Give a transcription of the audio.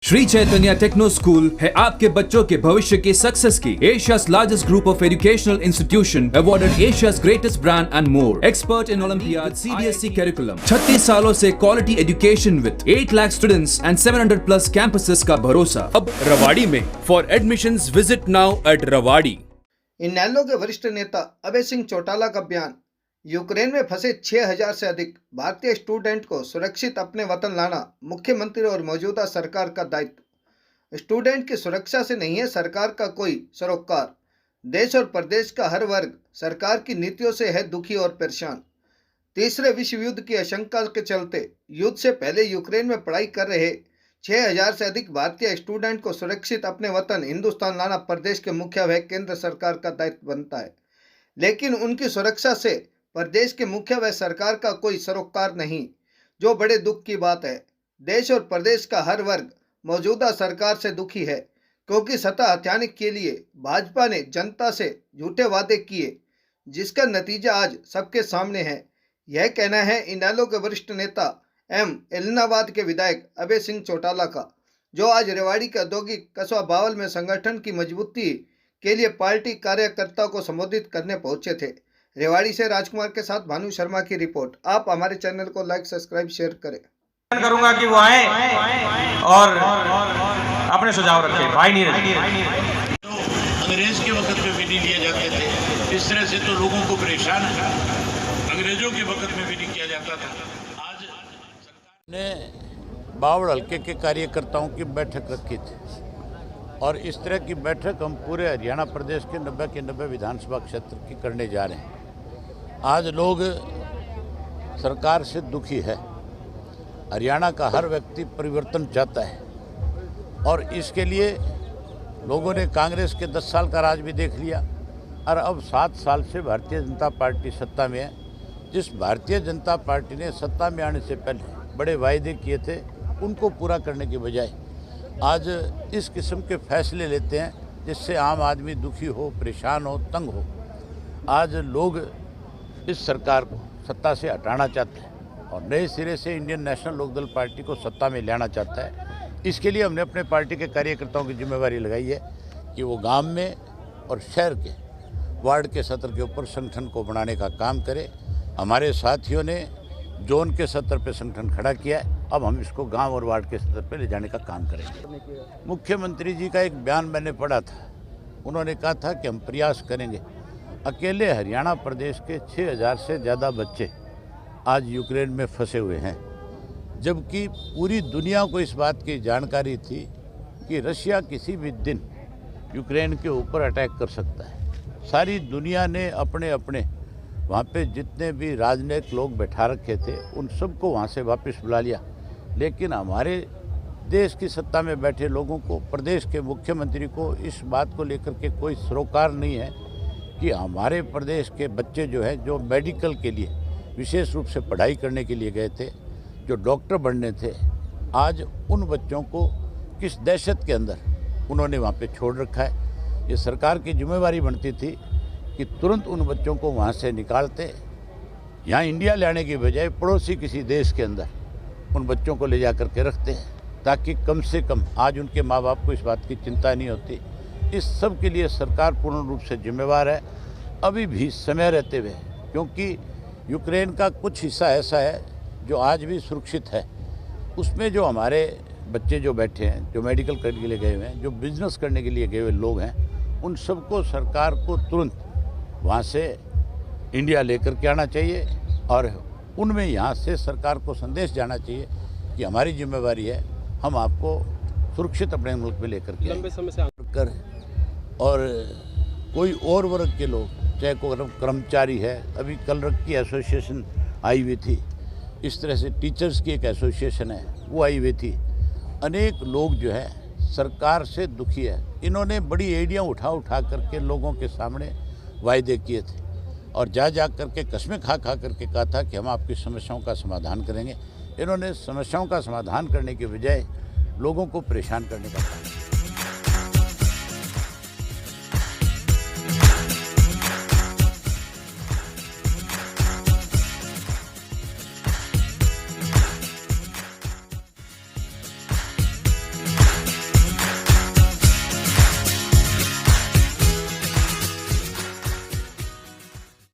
Shri Chaitanya techno school है आपके बच्चों के भविष्य की सक्सेस की एशिया's largest group of educational institution awarded Asia's greatest brand and more. Expert in Olympiad CBSE curriculum. 36 सालों से quality education with 8 lakh students and 700 plus campuses का भरोसा अब रवाड़ी में. For admissions visit now at Rawadi. इनेलो के वरिष्ठ नेता अभय सिंह चौटाला का बयान। यूक्रेन में फंसे 6000 से अधिक भारतीय स्टूडेंट को सुरक्षित अपने वतन लाना मुख्यमंत्री और मौजूदा सरकार का दायित्व। स्टूडेंट की सुरक्षा से नहीं है सरकार का कोई सरोकार। देश और प्रदेश का हर वर्ग सरकार की नीतियों से है दुखी और परेशान। तीसरे विश्व युद्ध की आशंका के चलते युद्ध से पहले यूक्रेन में पढ़ाई कर रहे 6000 से अधिक भारतीय स्टूडेंट को सुरक्षित अपने वतन हिंदुस्तान लाना प्रदेश के मुखिया व केंद्र सरकार का दायित्व बनता है, लेकिन उनकी सुरक्षा से प्रदेश के मुखिया व सरकार का कोई सरोकार नहीं, जो बड़े दुख की बात है। देश और प्रदेश का हर वर्ग मौजूदा सरकार से दुखी है, क्योंकि सत्ता हथियाने के लिए भाजपा ने जनता से झूठे वादे किए, जिसका नतीजा आज सबके सामने है। यह कहना है इनेलो के वरिष्ठ नेता एलनाबाद के विधायक अभय सिंह चौटाला का, जो आज रेवाड़ी के औद्योगिक कस्बा बावल में संगठन की मजबूती के लिए पार्टी कार्यकर्ताओं को संबोधित करने पहुंचे थे। रेवाड़ी से राजकुमार के साथ भानु शर्मा की रिपोर्ट। आप हमारे चैनल को लाइक, सब्सक्राइब, शेयर करें। करूंगा कि वो आए और अपने सुझाव रखें। भाई नहीं रहे तो अंग्रेज के वक्त में भी नहीं लिए जाते थे, इस तरह से तो लोगों को परेशान अंग्रेजों के वक्त में भी नहीं किया जाता था। आज ने बावड़ हल्के के कार्यकर्ताओं की बैठक रखी थी और इस तरह की बैठक हम पूरे हरियाणा प्रदेश के 90 के 90 विधानसभा क्षेत्र की करने जा रहे हैं। आज लोग सरकार से दुखी है। हरियाणा का हर व्यक्ति परिवर्तन चाहता है और इसके लिए लोगों ने कांग्रेस के 10 साल का राज भी देख लिया और अब 7 साल से भारतीय जनता पार्टी सत्ता में है। जिस भारतीय जनता पार्टी ने सत्ता में आने से पहले बड़े वायदे किए थे, उनको पूरा करने के बजाय आज इस किस्म के फैसले लेते हैं जिससे आम आदमी दुखी हो, परेशान हो, तंग हो। आज लोग इस सरकार को सत्ता से हटाना चाहते हैं और नए सिरे से इंडियन नेशनल लोकदल पार्टी को सत्ता में लाना चाहता है। इसके लिए हमने अपने पार्टी के कार्यकर्ताओं की जिम्मेवारी लगाई है कि वो गांव में और शहर के वार्ड के सत्र के ऊपर संगठन को बनाने का काम करे। हमारे साथियों ने जोन के सत्र पे संगठन खड़ा किया है, अब हम इसको गांव और वार्ड के सत्र पे ले जाने का काम करेंगे। मुख्यमंत्री जी का एक बयान मैंने पढ़ा था, उन्होंने कहा था कि हम प्रयास करेंगे। अकेले हरियाणा प्रदेश के 6000 से ज़्यादा बच्चे आज यूक्रेन में फंसे हुए हैं, जबकि पूरी दुनिया को इस बात की जानकारी थी कि रशिया किसी भी दिन यूक्रेन के ऊपर अटैक कर सकता है। सारी दुनिया ने अपने अपने वहाँ पे जितने भी राजनीतिक लोग बैठा रखे थे उन सबको वहाँ से वापस बुला लिया, लेकिन हमारे देश की सत्ता में बैठे लोगों को, प्रदेश के मुख्यमंत्री को इस बात को लेकर के कोई सरोकार नहीं है कि हमारे प्रदेश के बच्चे जो है, जो मेडिकल के लिए विशेष रूप से पढ़ाई करने के लिए गए थे, जो डॉक्टर बनने थे, आज उन बच्चों को किस दहशत के अंदर उन्होंने वहाँ पे छोड़ रखा है। ये सरकार की जिम्मेवारी बनती थी कि तुरंत उन बच्चों को वहाँ से निकालते, यहाँ इंडिया लाने की बजाय पड़ोसी किसी देश के अंदर उन बच्चों को ले जा कर के रखते हैं, ताकि कम से कम आज उनके माँ बाप को इस बात की चिंता नहीं होती। इस सब के लिए सरकार पूर्ण रूप से जिम्मेवार है, अभी भी समय रहते हुए, क्योंकि यूक्रेन का कुछ हिस्सा ऐसा है जो आज भी सुरक्षित है। उसमें जो हमारे बच्चे जो बैठे हैं, जो मेडिकल करने के लिए गए हुए हैं, जो बिजनेस करने के लिए गए हुए लोग हैं, उन सबको सरकार को तुरंत वहाँ से इंडिया लेकर के आना चाहिए और उनमें यहाँ से सरकार को संदेश जाना चाहिए कि हमारी जिम्मेवारी है, हम आपको सुरक्षित अपने मुल्क में लेकर के लंबे समय से कर। और कोई और वर्ग के लोग, चाहे कोई कर्मचारी है, अभी कलरक की एसोसिएशन आई हुई थी, इस तरह से टीचर्स की एक एसोसिएशन है वो आई हुई थी। अनेक लोग जो है सरकार से दुखी है। इन्होंने बड़ी एडियाँ उठा करके लोगों के सामने वायदे किए थे और जा करके कस्में खा करके कहा था कि हम आपकी समस्याओं का समाधान करेंगे। इन्होंने समस्याओं का समाधान करने के बजाय लोगों को परेशान करने का काम किया।